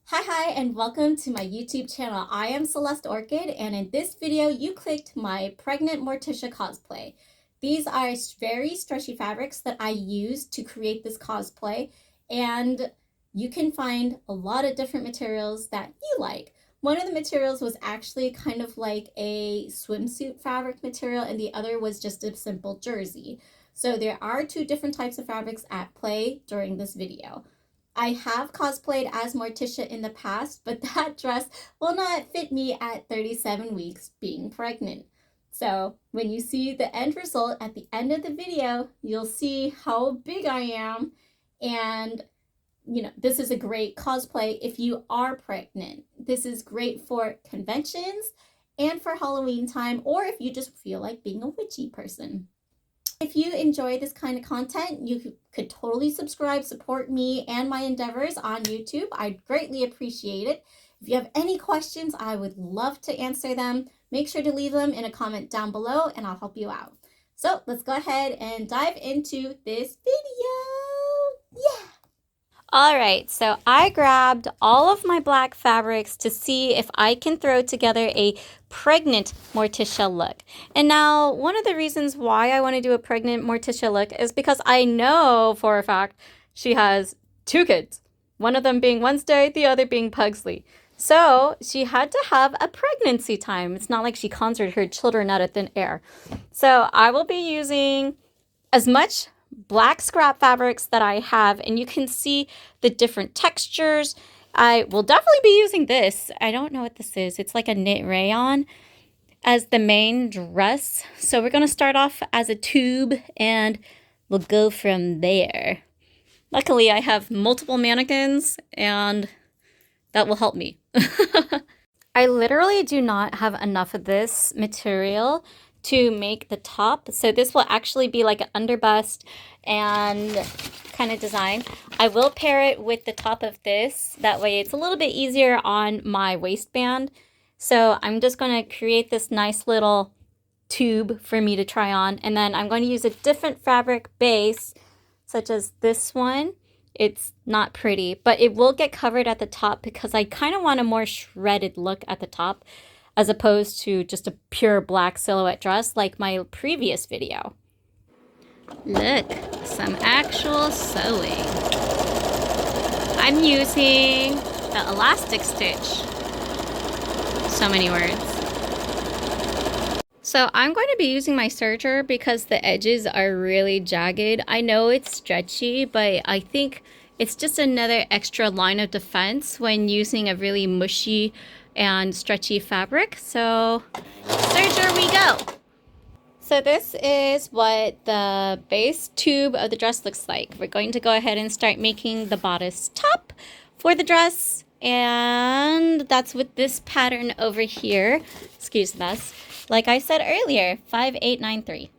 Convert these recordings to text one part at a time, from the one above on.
Hi, and welcome to my YouTube channel. I am CelesteOrchid, and in this video, you clicked my pregnant Morticia cosplay. These are very stretchy fabrics that I used to create this cosplay, and you can find a lot of different materials that you like. One of the materials was actually kind of like a swimsuit fabric material, and the other was just a simple jersey. So there are two different types of fabrics at play during this video. I have cosplayed as Morticia in the past, but that dress will not fit me at 37 weeks being pregnant. So when you see the end result at the end of the video, you'll see how big I am. And, this is a great cosplay if you are pregnant. This is great for conventions and for Halloween time, or if you just feel like being a witchy person. If you enjoy this kind of content, you could totally subscribe, support me and my endeavors on YouTube. I'd greatly appreciate it. If you have any questions, I would love to answer them. Make sure to leave them in a comment down below and I'll help you out. So let's go ahead and dive into this video. Yeah! Alright, so I grabbed all of my black fabrics to see if I can throw together a pregnant Morticia look. And now, one of the reasons why I want to do a pregnant Morticia look is because I know for a fact she has two kids. One of them being Wednesday, the other being Pugsley. So, she had to have a pregnancy time. It's not like she conjured her children out of thin air. So, I will be using as much black scrap fabrics that I have, and you can see the different textures. I will definitely be using this. I don't know what this is. It's like a knit rayon as the main dress. So we're going to start off as a tube and we'll go from there. Luckily, I have multiple mannequins and that will help me. I literally do not have enough of this material to make the top. So this will actually be like an underbust and kind of design. I will pair it with the top of this. That way it's a little bit easier on my waistband. So I'm just going to create this nice little tube for me to try on. And then I'm going to use a different fabric base, such as this one. It's not pretty, but it will get covered at the top because I kind of want a more shredded look at the top, as opposed to just a pure black silhouette dress like my previous video. Look, some actual sewing. I'm using the elastic stitch. So many words. So I'm going to be using my serger because the edges are really jagged. I know it's stretchy, but I think it's just another extra line of defense when using a really mushy and stretchy fabric. So serger we go. So this is what the base tube of the dress looks like. We're going to go ahead and start making the bodice top for the dress. And that's with this pattern over here. Excuse the mess. Like I said earlier, 5893.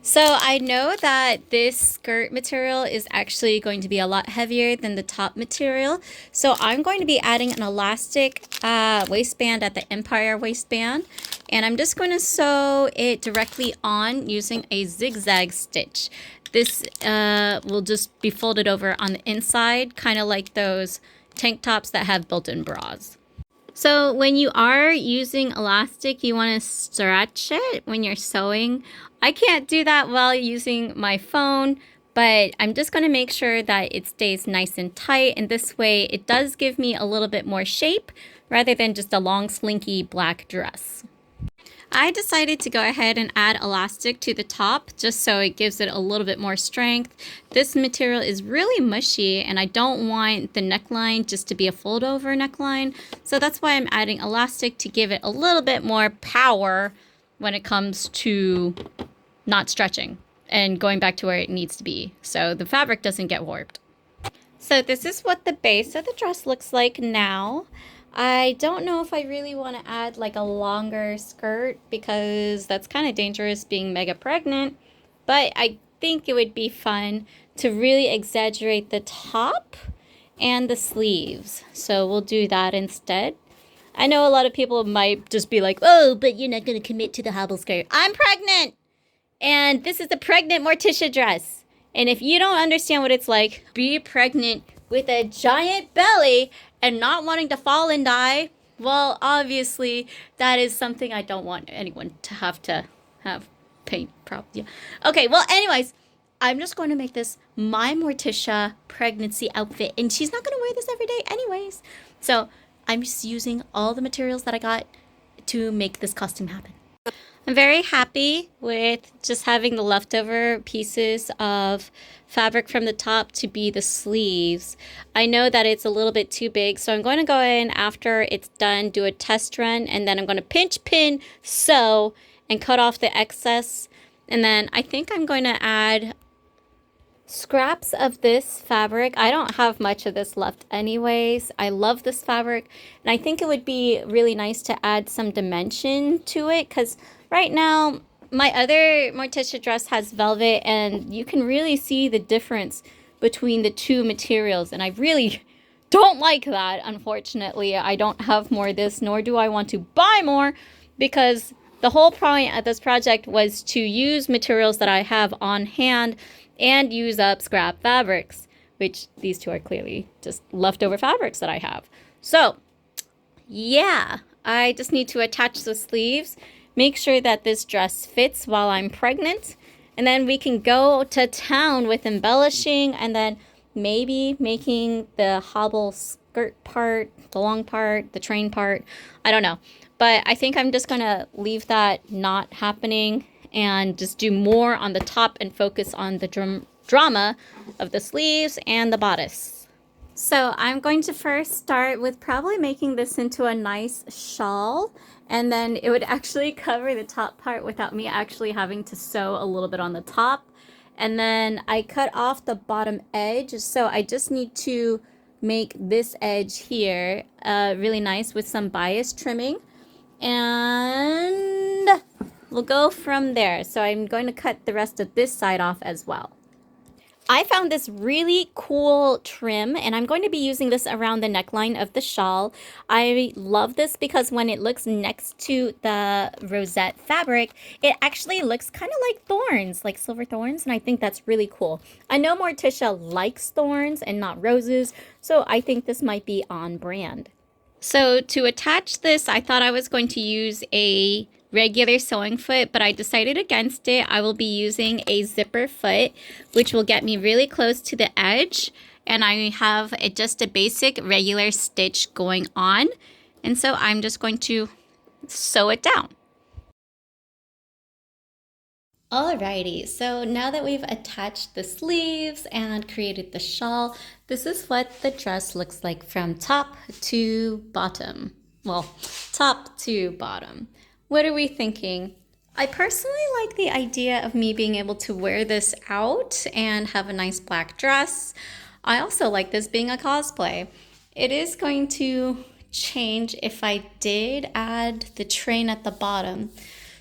So I know that this skirt material is actually going to be a lot heavier than the top material. So I'm going to be adding an elastic waistband at the Empire waistband. And I'm just going to sew it directly on using a zigzag stitch. This will just be folded over on the inside, kind of like those tank tops that have built-in bras. So when you are using elastic, you want to stretch it when you're sewing. I can't do that while using my phone, but I'm just going to make sure that it stays nice and tight. And this way it does give me a little bit more shape rather than just a long slinky black dress. I decided to go ahead and add elastic to the top just so it gives it a little bit more strength. This material is really mushy and I don't want the neckline just to be a fold over neckline. So that's why I'm adding elastic to give it a little bit more power when it comes to not stretching and going back to where it needs to be so the fabric doesn't get warped. So this is what the base of the dress looks like now. I don't know if I really want to add like a longer skirt because that's kind of dangerous being mega pregnant, but I think it would be fun to really exaggerate the top and the sleeves. So we'll do that instead. I know a lot of people might just be like, oh, but you're not going to commit to the hobble skirt. I'm pregnant! And this is the pregnant Morticia dress. And if you don't understand what it's like, be pregnant with a giant belly and not wanting to fall and die, well, obviously, that is something I don't want anyone to have paint problem. Yeah. Okay, well, anyways, I'm just going to make this my Morticia pregnancy outfit, and she's not going to wear this every day anyways. So I'm just using all the materials that I got to make this costume happen. I'm very happy with just having the leftover pieces of fabric from the top to be the sleeves. I know that it's a little bit too big, so I'm going to go in after it's done, do a test run, and then I'm going to pinch, pin, sew, and cut off the excess. And then I think I'm going to add scraps of this fabric. I don't have much of this left anyways. I love this fabric, and I think it would be really nice to add some dimension to it, because right now my other Morticia dress has velvet, and you can really see the difference between the two materials, and I really don't like that. Unfortunately, I don't have more of this, nor do I want to buy more, because the whole point of this project was to use materials that I have on hand and use up scrap fabrics, which these two are clearly just leftover fabrics that I have. So yeah, I just need to attach the sleeves, make sure that this dress fits while I'm pregnant, and then we can go to town with embellishing, and then maybe making the hobble skirt part, the long part, the train part. I don't know. But I think I'm just going to leave that not happening and just do more on the top and focus on the drama of the sleeves and the bodice. So I'm going to first start with probably making this into a nice shawl, and then it would actually cover the top part without me actually having to sew a little bit on the top. And then I cut off the bottom edge, so I just need to make this edge here really nice with some bias trimming, and we'll go from there. So I'm going to cut the rest of this side off as well. I found this really cool trim, and I'm going to be using this around the neckline of the shawl. I love this because when it looks next to the rosette fabric, it actually looks kind of like thorns, like silver thorns, and I think that's really cool. I know Morticia likes thorns and not roses, so I think this might be on brand. So to attach this, I thought I was going to use a regular sewing foot, but I decided against it. I will be using a zipper foot, which will get me really close to the edge, and I have just a basic regular stitch going on, and so I'm just going to sew it down. Alrighty, so now that we've attached the sleeves and created the shawl, this is what the dress looks like from top to bottom. Well, top to bottom. What are we thinking? I personally like the idea of me being able to wear this out and have a nice black dress. I also like this being a cosplay. It is going to change if I did add the train at the bottom.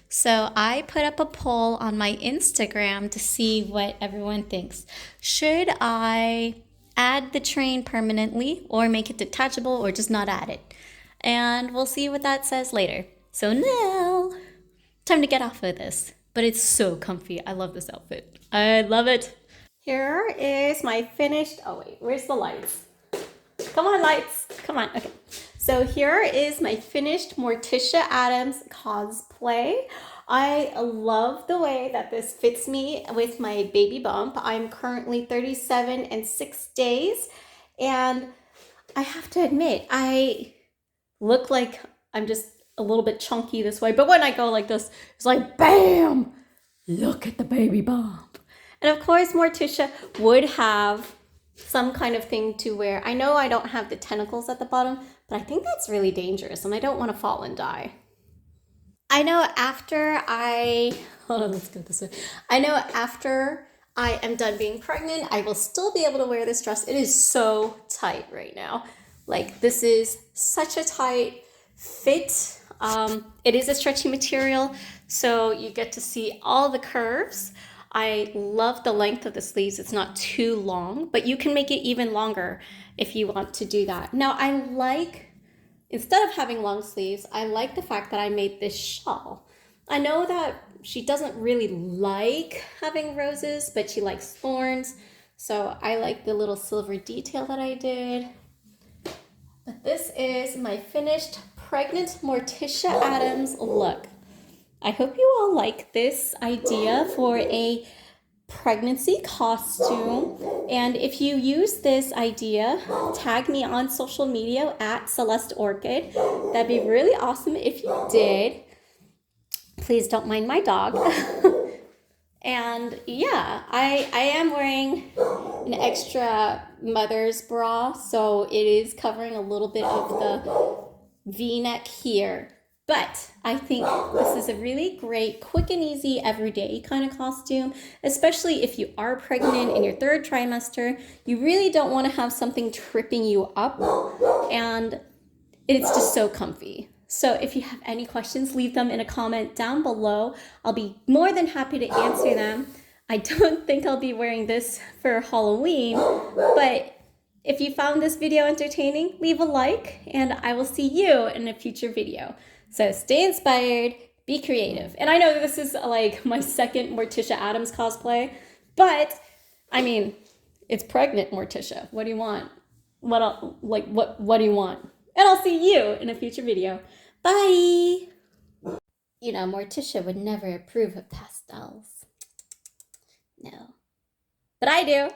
So I put up a poll on my Instagram to see what everyone thinks. Should I add the train permanently or make it detachable or just not add it? And we'll see what that says later. So now, time to get off of this. But it's so comfy. I love this outfit. I love it. Here is my finished, oh wait, where's the lights? Come on, lights. Come on. Okay. So here is my finished Morticia Addams cosplay. I love the way that this fits me with my baby bump. I'm currently 37 and 6 days. And I have to admit, I look like I'm just a little bit chunky this way. But when I go like this, it's like, bam! Look at the baby bump. And of course, Morticia would have some kind of thing to wear. I know I don't have the tentacles at the bottom, but I think that's really dangerous and I don't want to fall and die. I know after let's go this way. I know after I am done being pregnant, I will still be able to wear this dress. It is so tight right now. Like, this is such a tight fit. It is a stretchy material, so you get to see all the curves. I love the length of the sleeves. It's not too long, but you can make it even longer if you want to do that. Now, instead of having long sleeves, I like the fact that I made this shawl. I know that she doesn't really like having roses, but she likes thorns. So I like the little silver detail that I did. But this is my finished pregnant Morticia Addams look. I hope you all like this idea for a pregnancy costume. And if you use this idea, tag me on social media at CelesteOrchid. That'd be really awesome if you did. Please don't mind my dog. And yeah, I am wearing an extra mother's bra, so it is covering a little bit of the V-neck here. But I think this is a really great, quick and easy, everyday kind of costume, especially if you are pregnant in your 3rd trimester. You really don't want to have something tripping you up, and it's just so comfy. So if you have any questions, leave them in a comment down below. I'll be more than happy to answer them. I don't think I'll be wearing this for Halloween, but if you found this video entertaining, leave a like, and I will see you in a future video. So stay inspired, be creative. And I know this is like my 2nd Morticia Addams cosplay, but I mean, it's pregnant Morticia. What do you want? What do you want? And I'll see you in a future video. Bye! You know, Morticia would never approve of pastels. No. But I do.